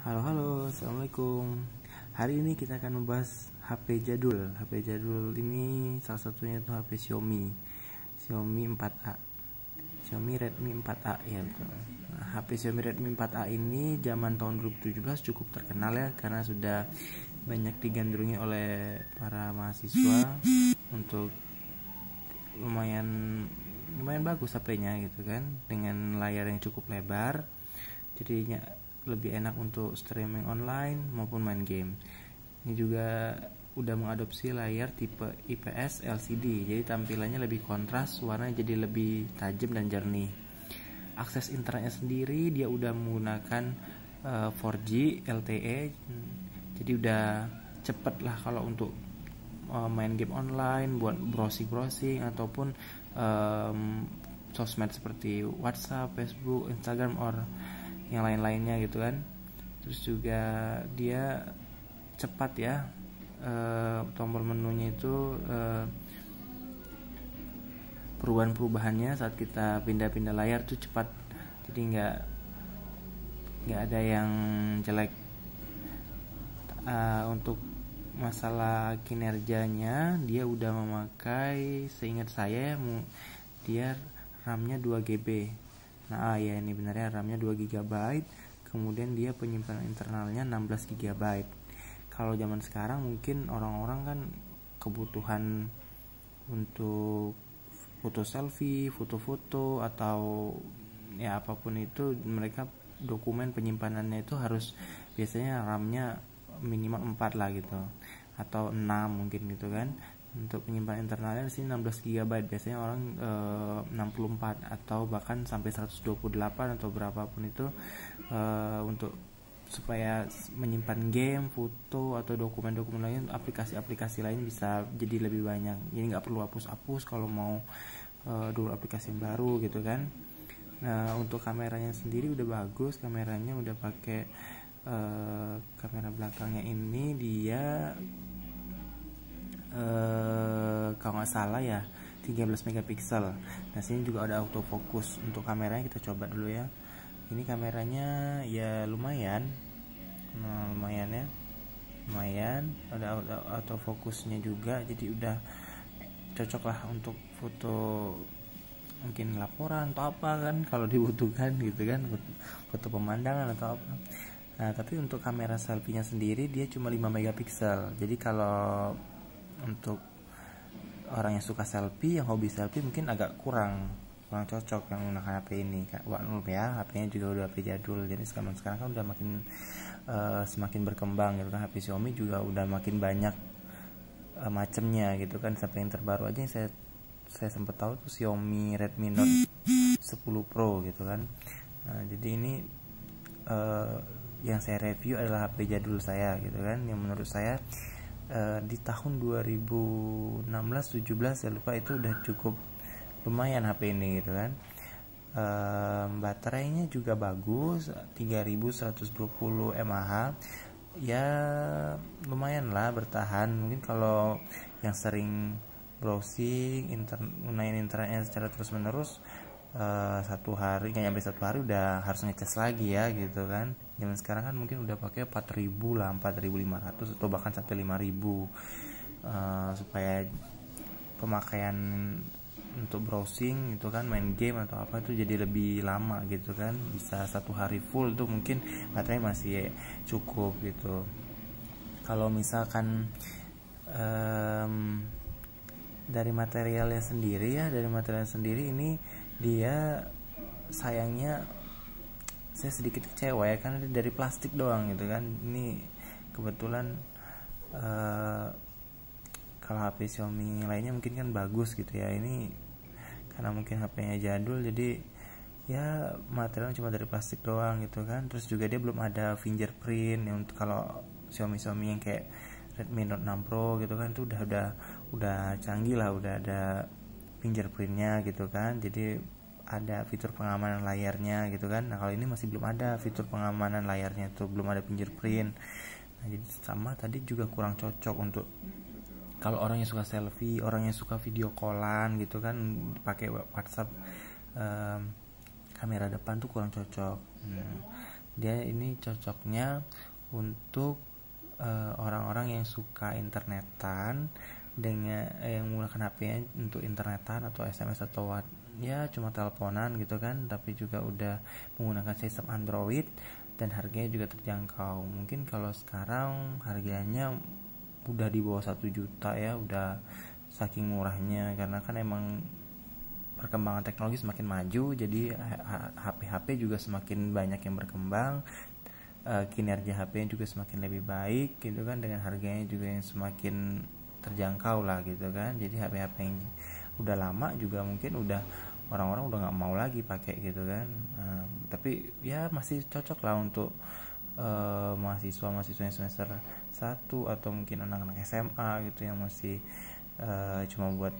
Halo halo, assalamualaikum. Hari ini kita akan membahas HP jadul. HP jadul ini salah satunya itu HP Xiaomi 4A, Xiaomi Redmi 4A ya betul. Nah, HP Xiaomi Redmi 4A ini zaman tahun 2017 cukup terkenal ya, karena sudah banyak digandrungi oleh para mahasiswa untuk lumayan bagus HP-nya gitu kan, dengan layar yang cukup lebar, jadinya lebih enak untuk streaming online maupun main game. Ini juga udah mengadopsi layar tipe IPS LCD, jadi tampilannya lebih kontras, warnanya jadi lebih tajam dan jernih. Akses internetnya sendiri dia udah menggunakan 4G LTE, jadi udah cepet lah kalau untuk main game online, buat browsing ataupun sosmed seperti WhatsApp, Facebook, Instagram, or yang lain-lainnya gitu kan. Terus juga dia cepat ya, tombol menunya itu perubahannya saat kita pindah-pindah layar tuh cepat, jadi nggak ada yang jelek. Untuk masalah kinerjanya dia udah memakai, seingat saya dia RAM-nya 2GB. Nah ya, ini benarnya RAM-nya 2GB, kemudian dia penyimpanan internalnya 16GB. Kalau zaman sekarang mungkin orang-orang kan kebutuhan untuk foto selfie, foto-foto, atau ya apapun itu, mereka dokumen penyimpanannya itu harus biasanya RAM-nya minimal 4 lah gitu, atau 6 mungkin gitu kan. Untuk penyimpanan internalnya di sini 16GB, biasanya orang 64 atau bahkan sampai 128 atau berapapun itu, untuk supaya menyimpan game, foto, atau dokumen-dokumen lain, aplikasi-aplikasi lain bisa jadi lebih banyak. Jadi nggak perlu hapus-hapus kalau mau dulu aplikasi yang baru gitu kan. Nah, untuk kameranya sendiri udah bagus, kameranya udah pakai kamera belakangnya ini dia kalau nggak salah ya 13 megapiksel. Nah, sini juga ada autofocus. Untuk kameranya kita coba dulu ya. Ini kameranya ya lumayan, ya, lumayan. Ada autofocusnya juga, jadi udah cocok lah untuk foto, mungkin laporan atau apa kan kalau dibutuhkan gitu kan, foto pemandangan atau apa. Nah, tapi untuk kamera selfie-nya sendiri dia cuma 5 megapiksel. Jadi kalau untuk orang yang suka selfie, yang hobi selfie, mungkin agak kurang cocok yang menggunakan HP ini. Ya, HP-nya juga udah HP jadul. Jadi sekarang kan udah makin semakin berkembang gitu kan. HP Xiaomi juga udah makin banyak macamnya gitu kan. Sampai yang terbaru aja yang saya sempat tahu tuh Xiaomi Redmi Note 10 Pro gitu kan. Nah, jadi ini yang saya review adalah HP jadul saya gitu kan, yang menurut saya di tahun 2016-17 saya lupa, itu udah cukup lumayan HP ini gitu kan. Baterainya juga bagus, 3120 mAh ya, lumayan lah bertahan. Mungkin kalau yang sering browsing main internetnya secara terus menerus, satu hari, nggak nyampe satu hari udah harus ngecas lagi ya gitu kan. Zaman sekarang kan mungkin udah pakai 4000 lah, 4500 atau bahkan sampai 5000, supaya pemakaian untuk browsing itu kan, main game atau apa itu jadi lebih lama gitu kan. Bisa satu hari full tuh mungkin baterai masih cukup gitu. Kalau misalkan dari materialnya sendiri ini dia sayangnya saya sedikit kecewa ya, karena dari plastik doang gitu kan. Ini kebetulan kalau HP Xiaomi lainnya mungkin kan bagus gitu ya, ini karena mungkin HP-nya jadul, jadi ya materialnya cuma dari plastik doang gitu kan. Terus juga dia belum ada fingerprint yang untuk kalau Xiaomi yang kayak Redmi Note 6 Pro gitu kan, itu udah canggih lah, udah ada fingerprintnya gitu kan. Jadi ada fitur pengamanan layarnya gitu kan. Nah, kalau ini masih belum ada fitur pengamanan layarnya, tuh belum ada fingerprint. Nah, jadi sama tadi juga kurang cocok untuk kalau orang yang suka selfie, orang yang suka video callan gitu kan, pakai WhatsApp, kamera depan tuh kurang cocok. Dia ini cocoknya untuk orang-orang yang suka internetan, dengan yang menggunakan HP-nya untuk internetan atau SMS atau ya cuma teleponan gitu kan, tapi juga udah menggunakan sistem Android dan harganya juga terjangkau. Mungkin kalau sekarang harganya udah di bawah 1 juta ya, udah saking murahnya, karena kan emang perkembangan teknologi semakin maju, jadi HP-HP juga semakin banyak yang berkembang, kinerja HP juga semakin lebih baik gitu kan, dengan harganya juga yang semakin terjangkau lah gitu kan. Jadi HP-HP yang udah lama juga mungkin udah orang-orang udah nggak mau lagi pakai gitu kan. Tapi ya masih cocok lah untuk mahasiswa yang semester 1 atau mungkin anak-anak SMA gitu yang masih cuma buat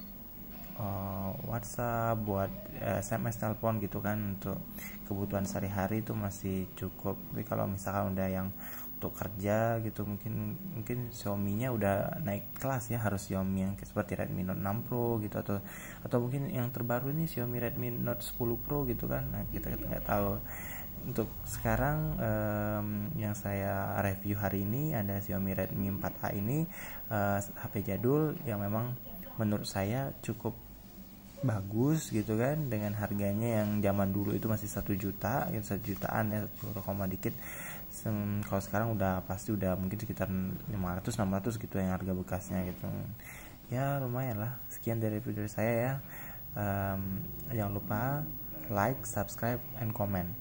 WhatsApp, buat SMS, telepon gitu kan, untuk kebutuhan sehari-hari itu masih cukup. Tapi kalau misalkan udah yang untuk kerja gitu, mungkin Xiaomi-nya udah naik kelas ya, harus Xiaomi yang seperti Redmi Note 6 Pro gitu, atau mungkin yang terbaru ini Xiaomi Redmi Note 10 Pro gitu kan. Nah, kita nggak tahu. Untuk sekarang yang saya review hari ini ada Xiaomi Redmi 4A ini, HP jadul yang memang menurut saya cukup bagus gitu kan, dengan harganya yang zaman dulu itu masih 1 juta gitu, 1 jutaan ya, 1 dikit. Kalau sekarang udah pasti udah mungkin sekitar 500-600 gitu yang harga bekasnya gitu ya, lumayan lah. Sekian dari video saya ya. Jangan lupa like, subscribe, and comment.